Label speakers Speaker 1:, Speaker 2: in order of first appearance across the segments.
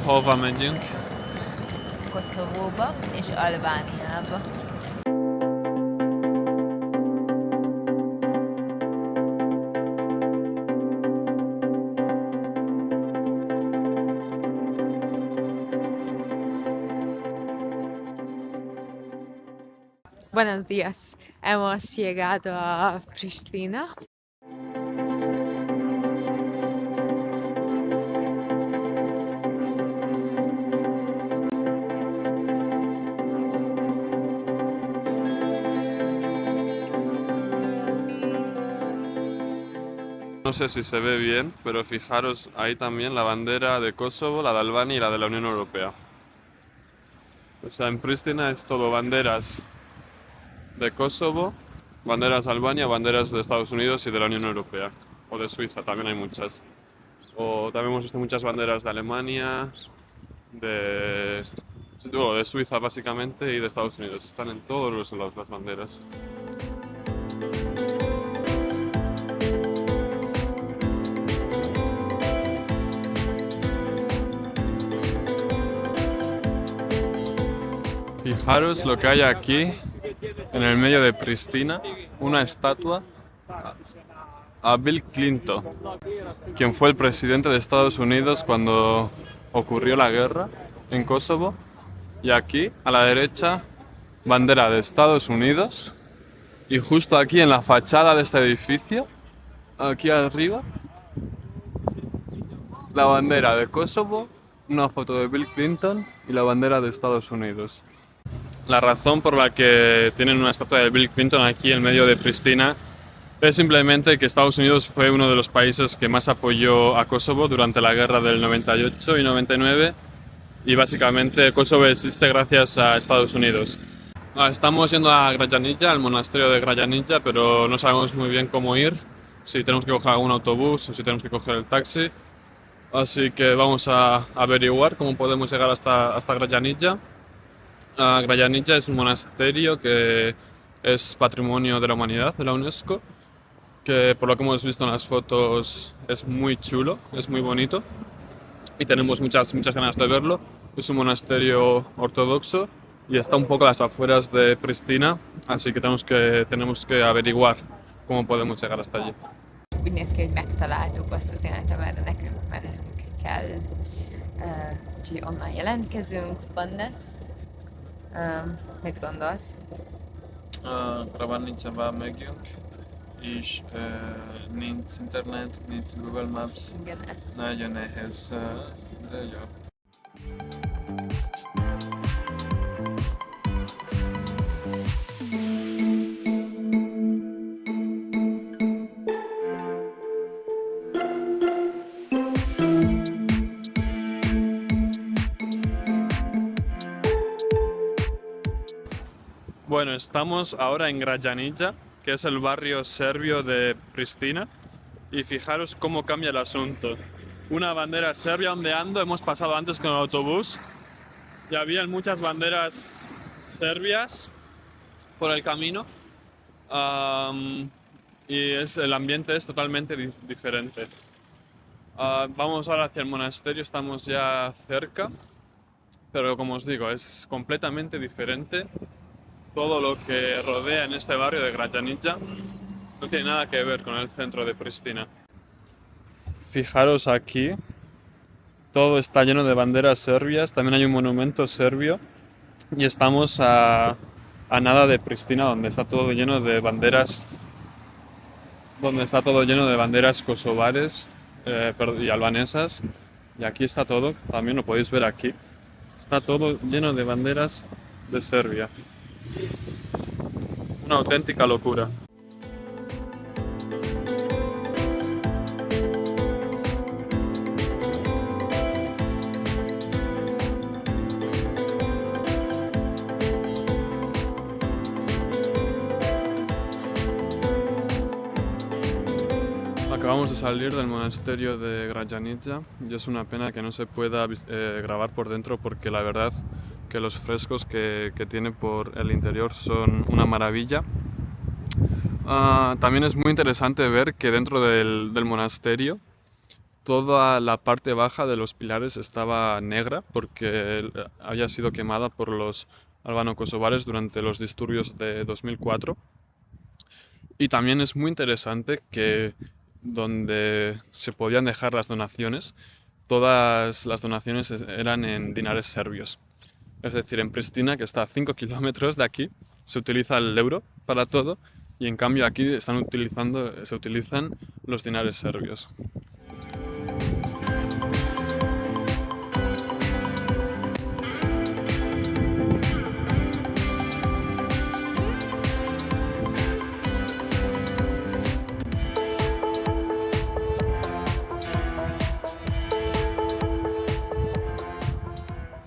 Speaker 1: Hova megyünk.
Speaker 2: Koszovóba és Albániába. Buenos días, hemos llegado a Pristina.
Speaker 1: No sé si se ve bien, pero fijaros ahí también la bandera de Kosovo, la de Albania y la de la Unión Europea. O sea, en Pristina es todo banderas de Kosovo, banderas de Albania, banderas de Estados Unidos y de la Unión Europea. O de Suiza, también hay muchas. O también hemos visto muchas banderas de Alemania, de, bueno, de Suiza básicamente y de Estados Unidos. Están en todos los lados las banderas. Fijaros lo que hay aquí, en el medio de Pristina, una estatua a Bill Clinton, quien fue el presidente de Estados Unidos cuando ocurrió la guerra en Kosovo. Y aquí, a la derecha, bandera de Estados Unidos. Y justo aquí en la fachada de este edificio, aquí arriba, la bandera de Kosovo, una foto de Bill Clinton y la bandera de Estados Unidos. La razón por la que tienen una estatua de Bill Clinton aquí en medio de Pristina es simplemente que Estados Unidos fue uno de los países que más apoyó a Kosovo durante la guerra del 98 y 99 y básicamente Kosovo existe gracias a Estados Unidos. Estamos yendo a Grajanica, al monasterio de Grajanica, pero no sabemos muy bien cómo ir, si tenemos que coger algún autobús o si tenemos que coger el taxi. Así que vamos a averiguar cómo podemos llegar hasta Grajanica. Grajanica es un monasterio que es Patrimonio de la Humanidad de la UNESCO, que por lo que hemos visto en las fotos es muy chulo, es muy bonito y tenemos muchas ganas de verlo. Es un monasterio ortodoxo y está un poco a las afueras de Pristina, así que tenemos que averiguar cómo podemos llegar hasta allí.
Speaker 2: Úgy néz ki, hogy megtaláltuk azt az irányt, amerre nekünk mennünk kell. Úgyhogy onnan jelentkezünk. Vannes, mit gondolsz?
Speaker 1: Grajanicába megyünk, és nincs internet, nincs Google Maps,
Speaker 2: Igen, ezt.
Speaker 1: nagyon nehéz, de jó. Bueno, estamos ahora en Grajanica, que es el barrio serbio de Pristina, y fijaros cómo cambia el asunto. Una bandera serbia ondeando, hemos pasado antes con el autobús, y había muchas banderas serbias por el camino, y el ambiente es totalmente diferente. Vamos ahora hacia el monasterio, estamos ya cerca, pero como os digo, es completamente diferente. Todo lo que rodea en este barrio de Grajanica no tiene nada que ver con el centro de Pristina. Fijaros aquí, todo está lleno de banderas serbias, también hay un monumento serbio y estamos a nada de Pristina, donde está todo lleno de banderas, kosovares y albanesas. Y aquí está todo, también lo podéis ver aquí, está todo lleno de banderas de Serbia. Una auténtica locura. Acabamos de salir del monasterio de Grajanica y es una pena que no se pueda grabar por dentro porque la verdad que los frescos que tiene por el interior son una maravilla. También es muy interesante ver que dentro del monasterio toda la parte baja de los pilares estaba negra porque había sido quemada por los albano-kosovares durante los disturbios de 2004. Y también es muy interesante que donde se podían dejar las donaciones, todas las donaciones eran en dinares serbios. Es decir, en Pristina, que está a 5 kilómetros de aquí, se utiliza el euro para todo y en cambio aquí se utilizan los dinares serbios.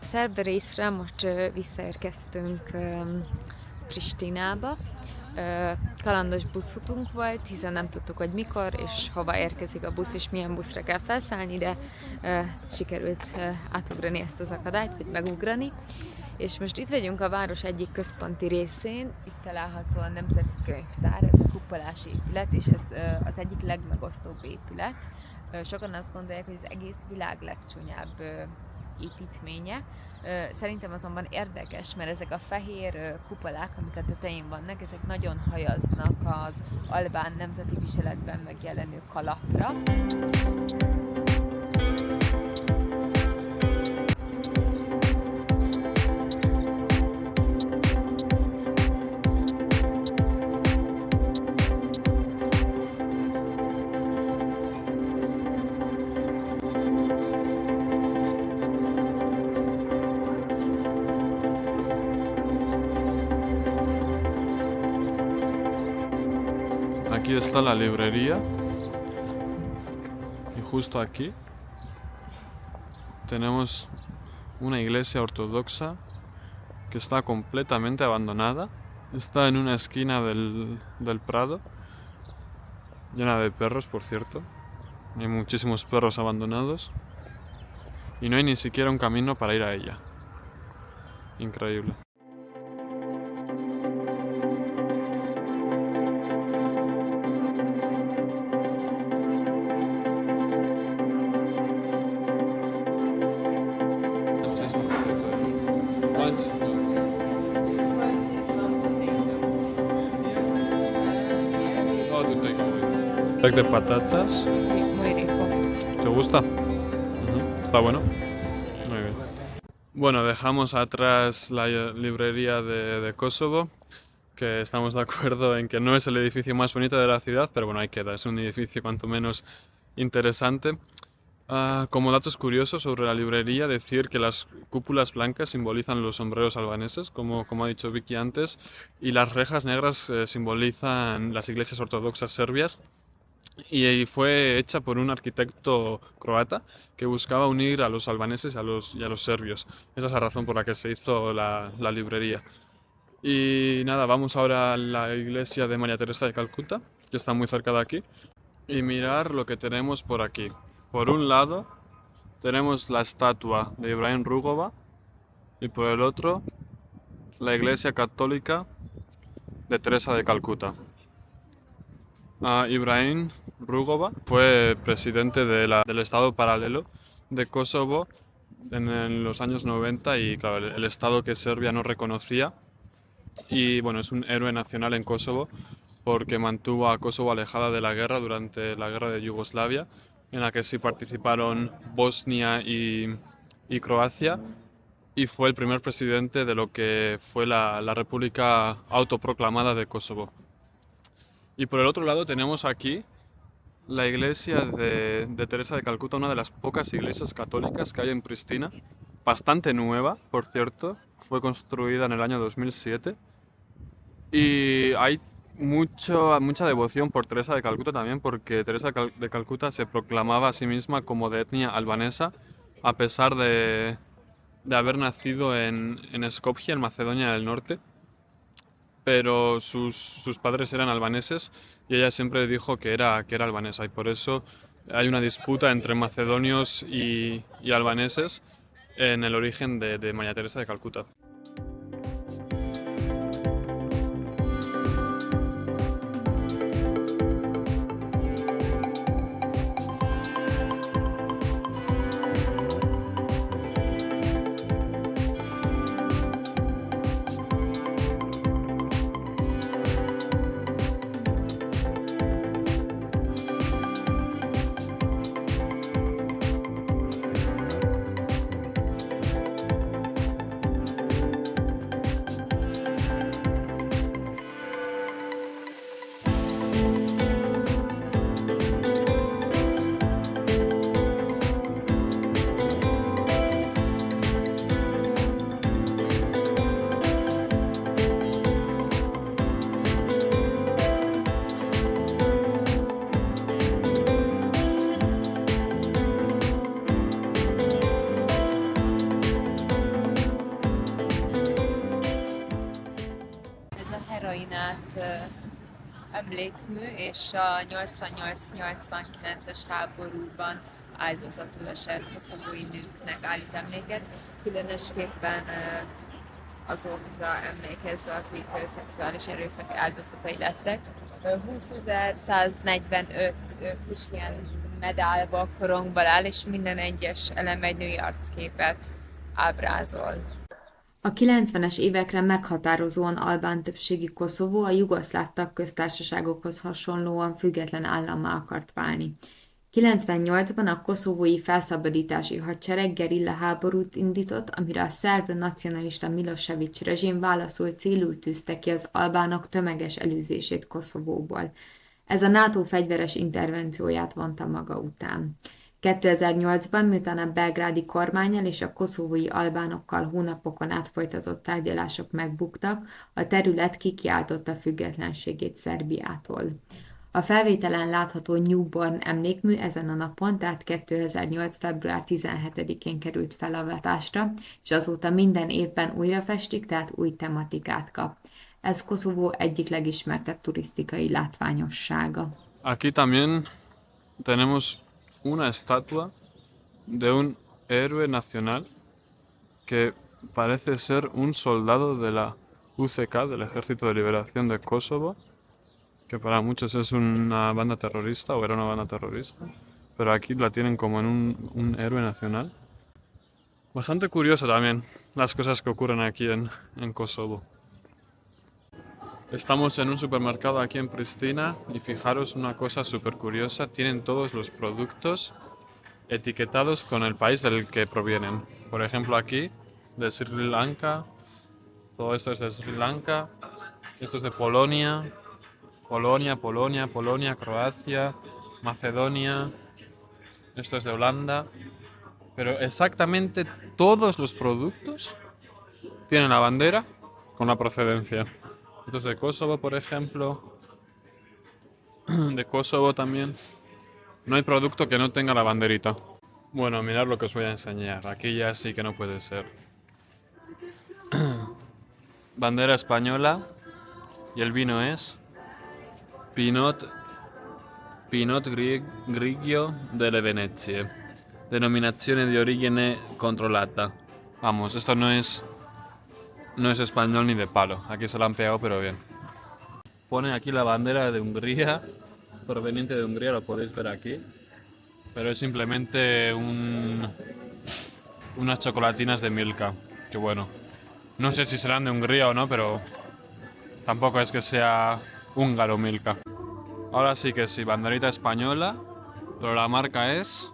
Speaker 2: Szerb részre most visszaérkeztünk Pristinába. Kalandos buszfutunk volt, hiszen nem tudtuk, hogy mikor és hova érkezik a busz és milyen buszra kell felszállni, de sikerült átugrani ezt az akadályt, vagy megugrani. És most itt vagyunk a város egyik központi részén, itt található a Nemzeti Könyvtár, ez a kupolás épület, és ez az egyik legmegosztóbb épület. Sokan azt gondolják, hogy az egész világ legcsúnyább építménye. Szerintem azonban érdekes, mert ezek a fehér kupolák, amik a tetején vannak, ezek nagyon hajaznak az albán nemzeti viseletben megjelenő kalapra.
Speaker 1: Aquí está la librería y justo aquí tenemos una iglesia ortodoxa que está completamente abandonada. Está en una esquina del Prado, llena de perros, por cierto. Hay muchísimos perros abandonados y no hay ni siquiera un camino para ir a ella. Increíble. Pack de patatas.
Speaker 2: Sí, muy rico.
Speaker 1: ¿Te gusta? Está bueno. Muy bien. Bueno, dejamos atrás la librería de Kosovo, que estamos de acuerdo en que no es el edificio más bonito de la ciudad, pero bueno, ahí queda. Es un edificio cuanto menos interesante. Como datos curiosos sobre la librería, decir que las cúpulas blancas simbolizan los sombreros albaneses, como ha dicho Vicky antes, y las rejas negras simbolizan las iglesias ortodoxas serbias. Y fue hecha por un arquitecto croata que buscaba unir a los albaneses y a los serbios. Esa es la razón por la que se hizo la librería. Y nada, vamos ahora a la iglesia de María Teresa de Calcuta, que está muy cerca de aquí, y mirar lo que tenemos por aquí. Por un lado tenemos la estatua de Ibrahim Rugova y por el otro la iglesia católica de Teresa de Calcuta. Ibrahim Rugova fue presidente del Estado paralelo de Kosovo en los años 90 y claro, el Estado que Serbia no reconocía, y bueno, es un héroe nacional en Kosovo porque mantuvo a Kosovo alejada de la guerra durante la guerra de Yugoslavia, en la que sí participaron Bosnia y Croacia, y fue el primer presidente de lo que fue la República autoproclamada de Kosovo. Y por el otro lado tenemos aquí la iglesia de Teresa de Calcuta, una de las pocas iglesias católicas que hay en Pristina, bastante nueva, por cierto, fue construida en el año 2007, y hay mucha devoción por Teresa de Calcuta también, porque Teresa de Calcuta se proclamaba a sí misma como de etnia albanesa, a pesar de haber nacido en Skopje, en Macedonia del Norte, pero sus padres eran albaneses y ella siempre dijo que era albanesa, y por eso hay una disputa entre macedonios y albaneses en el origen de María Teresa de Calcuta.
Speaker 2: emlékmű, és a 88-89-es háborúban áldozatul esett koszovói nőknek állít emléket, különösképpen azokra emlékezve, akik szexuális erőszak áldozatai lettek. 20.145 ilyen medálba, korongban áll, és minden egyes elem egy női arcképet ábrázol. A 90-es évekre meghatározóan albán többségi Koszovó a jugoszláv tagköztársaságokhoz hasonlóan független állammá akart válni. 98-ban a koszovói felszabadítási hadsereg gerilla háborút indított, amire a szerb nacionalista Milosevic rezsim válaszul célul tűzte ki az albánok tömeges elűzését Koszovóból. Ez a NATO fegyveres intervencióját vonta maga után. 2008-ban, miután a belgrádi kormánnyal és a koszovói albánokkal hónapokon át folytatott tárgyalások megbuktak, a terület kikiáltotta függetlenségét Szerbiától. A felvételen látható Newborn emlékmű ezen a napon, tehát 2008. február 17-én került felavatásra, és azóta minden évben újra festik, tehát új tematikát kap. Ez Koszovó egyik legismertebb turisztikai látványossága.
Speaker 1: Aquí también tenemos una estatua de un héroe nacional que parece ser un soldado de la UCK, del Ejército de Liberación de Kosovo, que para muchos es una banda terrorista o era una banda terrorista, pero aquí la tienen como en un héroe nacional. Bastante curioso también las cosas que ocurren aquí en Kosovo. Estamos en un supermercado aquí en Pristina y fijaros una cosa súper curiosa, tienen todos los productos etiquetados con el país del que provienen. Por ejemplo aquí, de Sri Lanka, todo esto es de Sri Lanka, esto es de Polonia, Croacia, Macedonia, esto es de Holanda, pero exactamente todos los productos tienen la bandera con la procedencia. Esto es de Kosovo, por ejemplo, de Kosovo también. No hay producto que no tenga la banderita. Bueno, mirad lo que os voy a enseñar. Aquí ya sí que no puede ser. Bandera española y el vino es Pinot Grigio delle Venezie. Denominazione di origine controlata. Vamos, esto no es español ni de palo. Aquí se lo han pegado, pero bien. Pone aquí la bandera de Hungría, proveniente de Hungría, lo podéis ver aquí. Pero es simplemente unas chocolatinas de Milka. Que bueno, no sé si serán de Hungría o no, pero tampoco es que sea húngaro Milka. Ahora sí que sí, banderita española, pero la marca es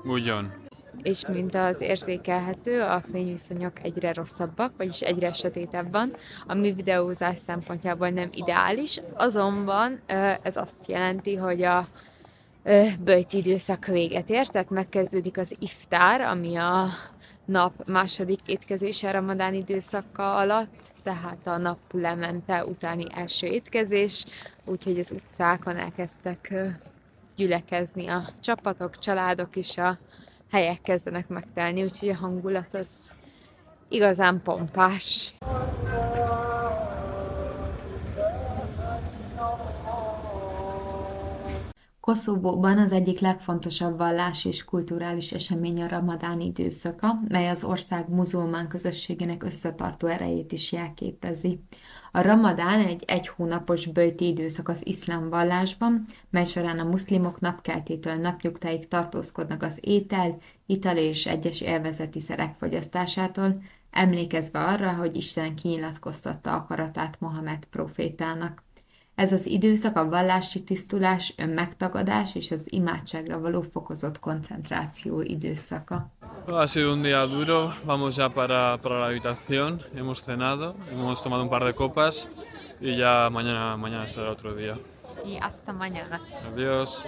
Speaker 1: Gullón.
Speaker 2: És mint az érzékelhető, a fényviszonyok egyre rosszabbak, vagyis egyre sötétebben, ami videózás szempontjából nem ideális, azonban ez azt jelenti, hogy a böjti időszak véget ér, tehát megkezdődik az iftár, ami a nap második étkezése ramadán időszaka alatt, tehát a nap lemente utáni első étkezés, úgyhogy az utcákon elkezdtek gyülekezni a csapatok, családok, és a helyek kezdenek megtelni, úgyhogy a hangulat az igazán pompás. Koszovóban az egyik legfontosabb vallási és kulturális esemény a ramadán időszaka, mely az ország muzulmán közösségének összetartó erejét is jelképezi. A ramadán egy hónapos böjti időszak az iszlám vallásban, mely során a muszlimok napkeltétől napnyugtáig tartózkodnak az étel, ital és egyes élvezeti szerek fogyasztásától, emlékezve arra, hogy Isten kinyilatkoztatta akaratát Mohamed profétának. Ez az időszak a vallási tisztulás, önmegtagadás és az imádságra való fokozott koncentráció időszaka.
Speaker 1: Ha sido un día duro, vamos ya para la habitación, hemos cenado, hemos tomado un par de copas y ya mañana será otro día.
Speaker 2: Y hasta mañana.
Speaker 1: Adiós.